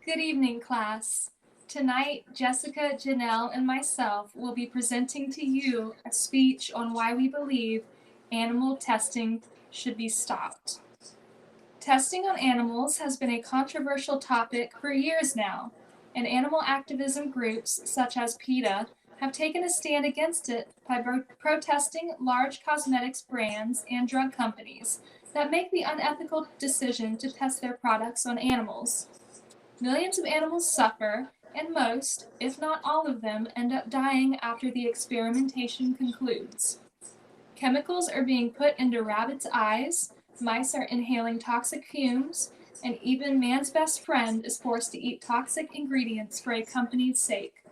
Good evening, class. Tonight, Jessica, Janelle, and myself will be presenting to you a speech on why we believe animal testing should be stopped. Testing on animals has been a controversial topic for years now, and animal activism groups such as PETA have taken a stand against it by protesting large cosmetics brands and drug companies that make the unethical decision to test their products on animals. Millions of animals suffer, and most, if not all of them, end up dying after the experimentation concludes. Chemicals are being put into rabbits' eyes, mice are inhaling toxic fumes, and even man's best friend is forced to eat toxic ingredients for a company's sake.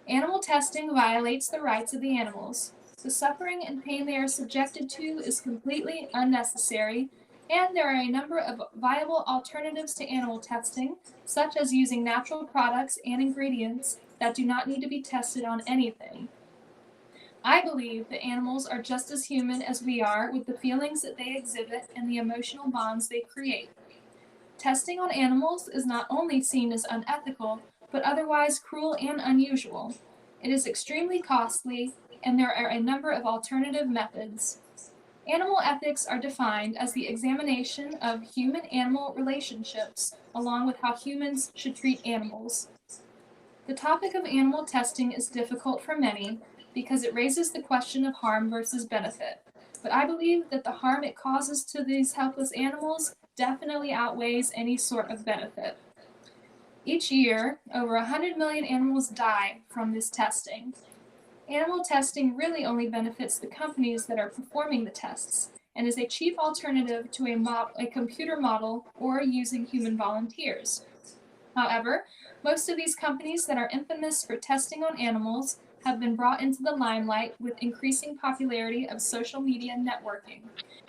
Animal testing violates the rights of the animals. The suffering and pain they are subjected to is completely unnecessary, and there are a number of viable alternatives to animal testing, such as using natural products and ingredients that do not need to be tested on anything. I believe that animals are just as human as we are, with the feelings that they exhibit and the emotional bonds they create. Testing on animals is not only seen as unethical, but otherwise cruel and unusual. It is extremely costly, and there are a number of alternative methods. Animal ethics are defined as the examination of human-animal relationships, along with how humans should treat animals. The topic of animal testing is difficult for many because it raises the question of harm versus benefit. But I believe that the harm it causes to these helpless animals definitely outweighs any sort of benefit. Each year, over 100 million animals die from this testing. Animal testing really only benefits the companies that are performing the tests and is a cheap alternative to a computer model or using human volunteers. However, most of these companies that are infamous for testing on animals have been brought into the limelight with increasing popularity of social media networking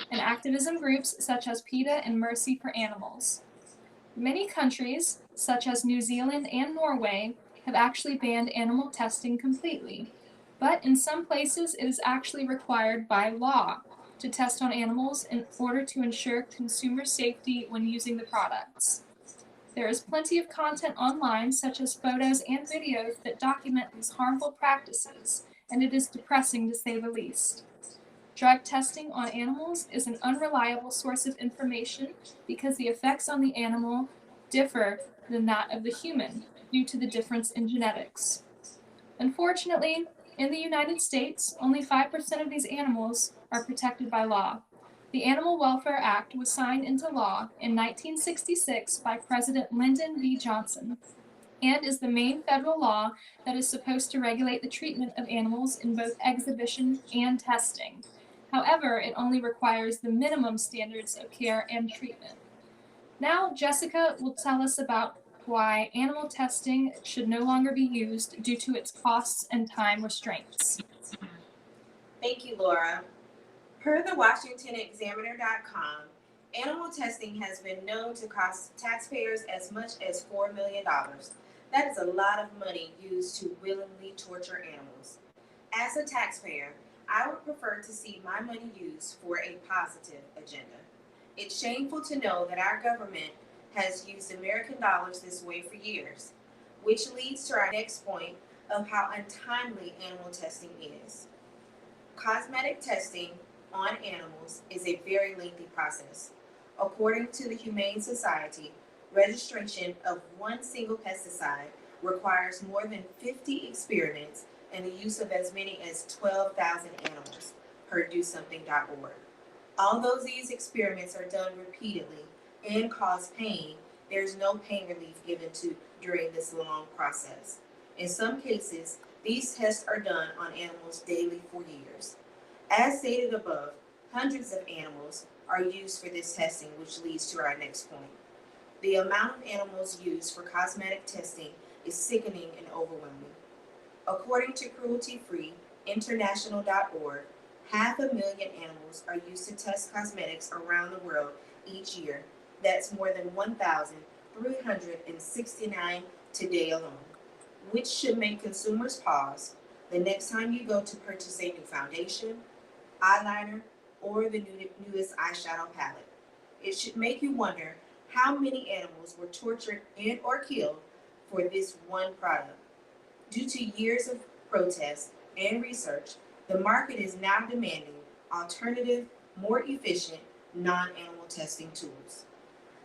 and activism groups such as PETA and Mercy for Animals. Many countries, such as New Zealand and Norway, have actually banned animal testing completely. But in some places, it is actually required by law to test on animals in order to ensure consumer safety when using the products. There is plenty of content online, such as photos and videos, that document these harmful practices, and it is depressing to say the least. Drug testing on animals is an unreliable source of information because the effects on the animal differ than that of the human due to the difference in genetics. Unfortunately, in the United States, only 5% of these animals are protected by law. The Animal Welfare Act was signed into law in 1966 by President Lyndon B. Johnson and is the main federal law that is supposed to regulate the treatment of animals in both exhibition and testing. However, it only requires the minimum standards of care and treatment. Now, Jessica will tell us about why animal testing should no longer be used due to its costs and time restraints. Thank you, Laura. Per the WashingtonExaminer.com, animal testing has been known to cost taxpayers as much as $4 million. That is a lot of money used to willingly torture animals. As a taxpayer, I would prefer to see my money used for a positive agenda. It's shameful to know that our government has used American dollars this way for years, which leads to our next point of how untimely animal testing is. Cosmetic testing on animals is a very lengthy process. According to the Humane Society, registration of one single pesticide requires more than 50 experiments and the use of as many as 12,000 animals, per DoSomething.org. Although these experiments are done repeatedly and cause pain, there is no pain relief given during this long process. In some cases, these tests are done on animals daily for years. As stated above, hundreds of animals are used for this testing, which leads to our next point. The amount of animals used for cosmetic testing is sickening and overwhelming. According to Cruelty-Free International.org, 500,000 animals are used to test cosmetics around the world each year. That's more than 1,369 today alone, which should make consumers pause the next time you go to purchase a new foundation, eyeliner, or the newest eyeshadow palette. It should make you wonder how many animals were tortured and or killed for this one product. Due to years of protests and research, the market is now demanding alternative, more efficient, non-animal testing tools.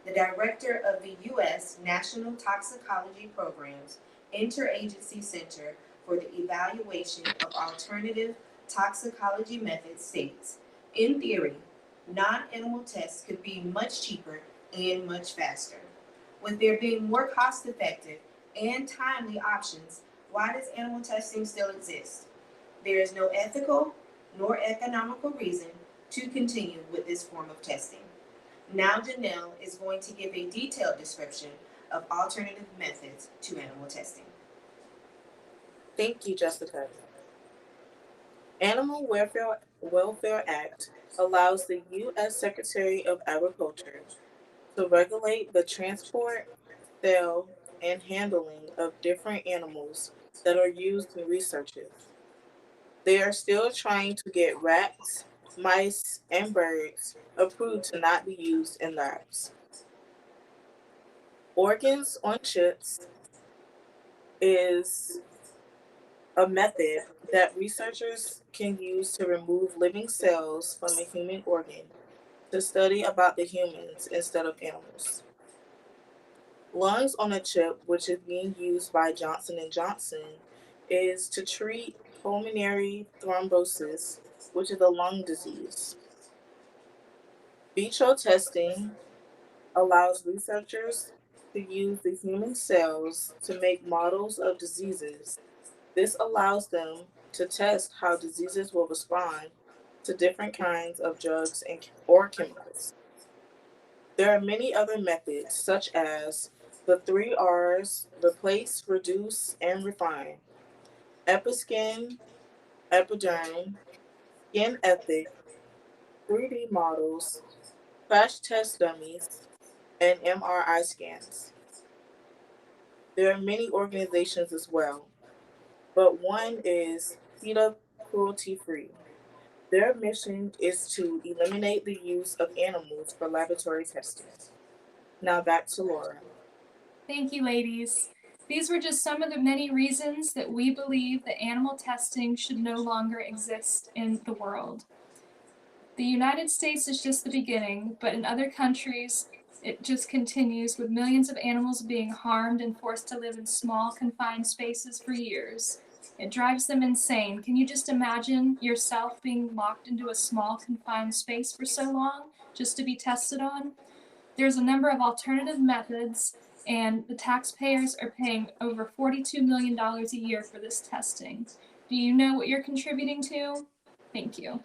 The director of the U.S. National Toxicology Program's Interagency Center for the Evaluation of Alternative Toxicology Methods states, in theory, non-animal tests could be much cheaper and much faster. With there being more cost-effective and timely options, why does animal testing still exist? There is no ethical nor economical reason to continue with this form of testing. Now Janelle is going to give a detailed description of alternative methods to animal testing. Thank you, Jessica. Animal Welfare Act allows the U.S. Secretary of Agriculture to regulate the transport, sale, and handling of different animals that are used in researches. They are still trying to get rats, mice, and birds approved to not be used in labs. Organs on chips is a method that researchers can use to remove living cells from a human organ to study about the humans instead of animals. Lungs on a chip, which is being used by Johnson and Johnson, is to treat pulmonary thrombosis, which is a lung disease. Vitro testing allows researchers to use the human cells to make models of diseases. This allows them to test how diseases will respond to different kinds of drugs or chemicals. There are many other methods, such as the three R's: replace, reduce, and refine, Episkin, Epiderm, Skin Ethic, 3D models, crash test dummies, and MRI scans. There are many organizations as well, but one is PETA Cruelty Free. Their mission is to eliminate the use of animals for laboratory testing. Now back to Laura. Thank you, ladies. These were just some of the many reasons that we believe that animal testing should no longer exist in the world. The United States is just the beginning, but in other countries, it just continues with millions of animals being harmed and forced to live in small, confined spaces for years. It drives them insane. Can you just imagine yourself being locked into a small, confined space for so long just to be tested on? There's a number of alternative methods, and the taxpayers are paying over $42 million a year for this testing. Do you know what you're contributing to? Thank you.